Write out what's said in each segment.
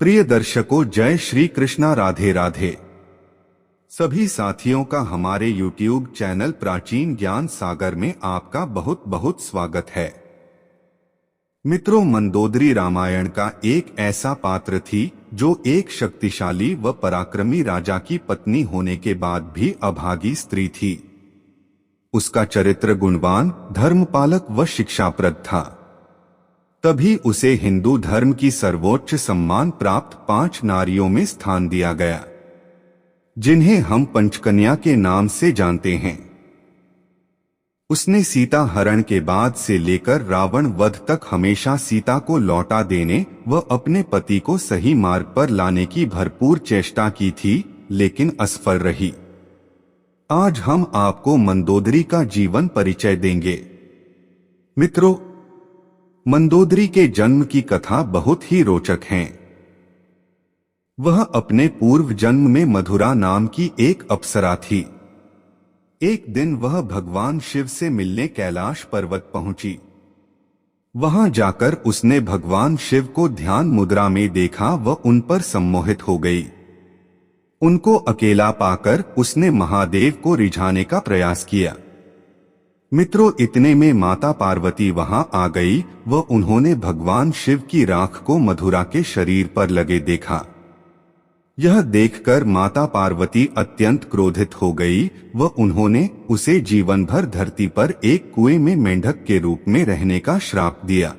प्रिय दर्शकों, जय श्री कृष्णा, राधे राधे। सभी साथियों का हमारे YouTube चैनल प्राचीन ज्ञान सागर में आपका बहुत बहुत स्वागत है। मित्रों, मंदोदरी रामायण का एक ऐसा पात्र थी जो एक शक्तिशाली व पराक्रमी राजा की पत्नी होने के बाद भी अभागी स्त्री थी। उसका चरित्र गुणवान, धर्मपालक व शिक्षाप्रद था। तभी उसे हिंदू धर्म की सर्वोच्च सम्मान प्राप्त 5 नारियों में स्थान दिया गया, जिन्हें हम पंचकन्या के नाम से जानते हैं। उसने सीता हरण के बाद से लेकर रावण वध तक हमेशा सीता को लौटा देने व अपने पति को सही मार्ग पर लाने की भरपूर चेष्टा की थी, लेकिन असफल रही। आज हम आपको मंदोदरी का जीवन परिचय देंगे। मित्रों, मंदोदरी के जन्म की कथा बहुत ही रोचक है। वह अपने पूर्व जन्म में मधुरा नाम की एक अप्सरा थी। एक दिन वह भगवान शिव से मिलने कैलाश पर्वत पहुंची। वहां जाकर उसने भगवान शिव को ध्यान मुद्रा में देखा व उन पर सम्मोहित हो गई। उनको अकेला पाकर उसने महादेव को रिझाने का प्रयास किया। मित्रों, इतने में माता पार्वती वहां आ गई व उन्होंने भगवान शिव की राख को मधुरा के शरीर पर लगे देखा। यह देखकर माता पार्वती अत्यंत क्रोधित हो गई व उन्होंने उसे जीवन भर धरती पर एक कुएं में मेंढक के रूप में रहने का श्राप दिया।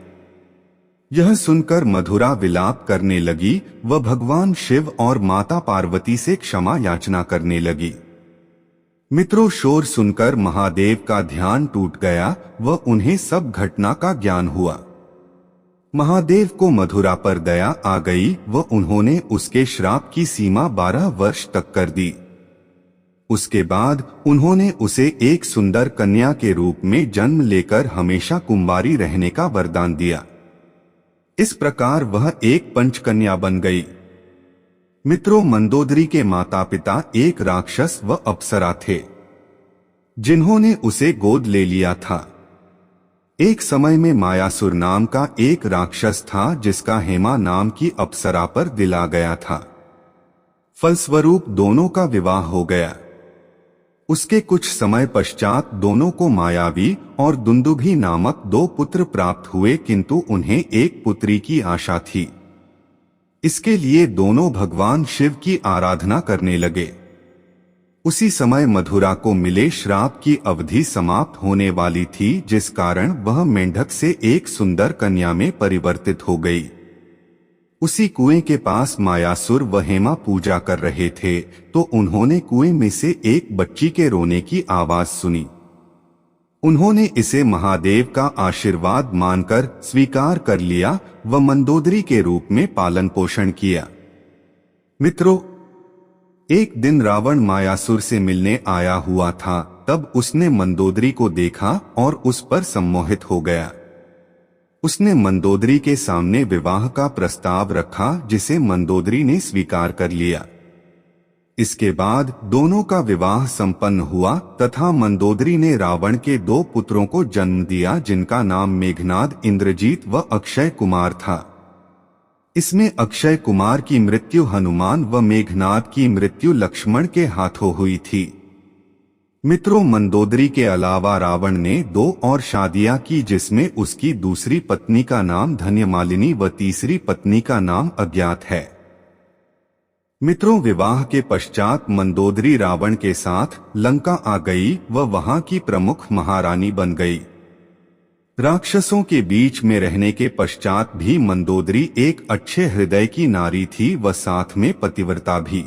यह सुनकर मधुरा विलाप करने लगी व भगवान शिव और माता पार्वती से क्षमा याचना करने लगी। मित्रों, शोर सुनकर महादेव का ध्यान टूट गया व उन्हें सब घटना का ज्ञान हुआ। महादेव को मधुरा पर दया आ गई व उन्होंने उसके श्राप की सीमा 12 वर्ष तक कर दी। उसके बाद उन्होंने उसे एक सुंदर कन्या के रूप में जन्म लेकर हमेशा कुंवारी रहने का वरदान दिया। इस प्रकार वह एक पंचकन्या बन गई। मित्रों, मंदोदरी के माता पिता एक राक्षस व अप्सरा थे, जिन्होंने उसे गोद ले लिया था। एक समय में मायासुर नाम का एक राक्षस था जिसका हेमा नाम की अप्सरा पर दिल आ गया था। फलस्वरूप दोनों का विवाह हो गया। उसके कुछ समय पश्चात दोनों को मायावी और दुंदुभी नामक 2 पुत्र प्राप्त हुए, किंतु उन्हें एक पुत्री की आशा थी। इसके लिए दोनों भगवान शिव की आराधना करने लगे। उसी समय मधुरा को मिले श्राप की अवधि समाप्त होने वाली थी, जिस कारण वह मेंढक से एक सुंदर कन्या में परिवर्तित हो गई। उसी कुएं के पास मायासुर व हेमा पूजा कर रहे थे तो उन्होंने कुएं में से एक बच्ची के रोने की आवाज सुनी। उन्होंने इसे महादेव का आशीर्वाद मानकर स्वीकार कर लिया व मंदोदरी के रूप में पालन पोषण किया। मित्रों, एक दिन रावण मायासुर से मिलने आया हुआ था। तब उसने मंदोदरी को देखा और उस पर सम्मोहित हो गया। उसने मंदोदरी के सामने विवाह का प्रस्ताव रखा, जिसे मंदोदरी ने स्वीकार कर लिया। इसके बाद दोनों का विवाह संपन्न हुआ तथा मंदोदरी ने रावण के 2 पुत्रों को जन्म दिया, जिनका नाम मेघनाद, इंद्रजीत व अक्षय कुमार था। इसमें अक्षय कुमार की मृत्यु हनुमान व मेघनाद की मृत्यु लक्ष्मण के हाथों हुई थी। मित्रों, मंदोदरी के अलावा रावण ने 2 और शादियां की, जिसमें उसकी दूसरी पत्नी का नाम धन्यमालिनी व तीसरी पत्नी का नाम अज्ञात है। मित्रों, विवाह के पश्चात मंदोदरी रावण के साथ लंका आ गई व वहां की प्रमुख महारानी बन गई। राक्षसों के बीच में रहने के पश्चात भी मंदोदरी एक अच्छे हृदय की नारी थी व साथ में पतिव्रता भी।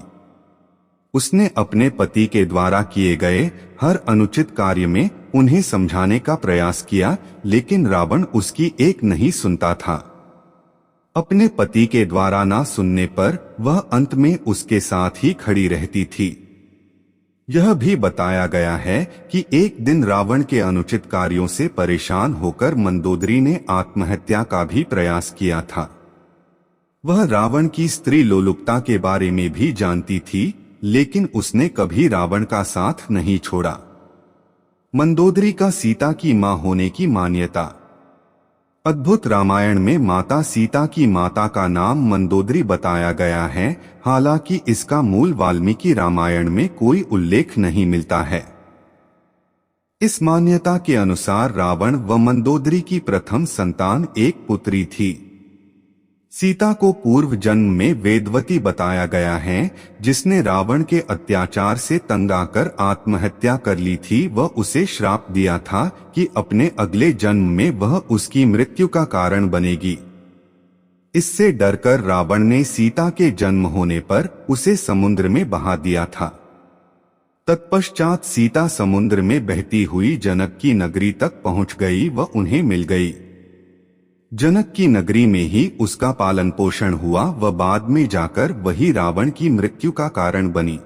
उसने अपने पति के द्वारा किए गए हर अनुचित कार्य में उन्हें समझाने का प्रयास किया, लेकिन रावण उसकी एक नहीं सुनता था। अपने पति के द्वारा ना सुनने पर वह अंत में उसके साथ ही खड़ी रहती थी। यह भी बताया गया है कि एक दिन रावण के अनुचित कार्यों से परेशान होकर मंदोदरी ने आत्महत्या का भी प्रयास किया था। वह रावण की स्त्री लोलुपता के बारे में भी जानती थी, लेकिन उसने कभी रावण का साथ नहीं छोड़ा। मंदोदरी का सीता की मां होने की मान्यता। अद्भुत रामायण में माता सीता की माता का नाम मंदोदरी बताया गया है, हालांकि इसका मूल वाल्मीकि रामायण में कोई उल्लेख नहीं मिलता है। इस मान्यता के अनुसार रावण व मंदोदरी की प्रथम संतान एक पुत्री थी। सीता को पूर्व जन्म में वेदवती बताया गया है, जिसने रावण के अत्याचार से तंग आकर आत्महत्या कर ली थी व उसे श्राप दिया था कि अपने अगले जन्म में वह उसकी मृत्यु का कारण बनेगी। इससे डरकर रावण ने सीता के जन्म होने पर उसे समुद्र में बहा दिया था। तत्पश्चात सीता समुद्र में बहती हुई जनक की नगरी तक पहुंच गई व उन्हें मिल गई। जनक की नगरी में ही उसका पालन पोषण हुआ व बाद में जाकर वही रावण की मृत्यु का कारण बनी।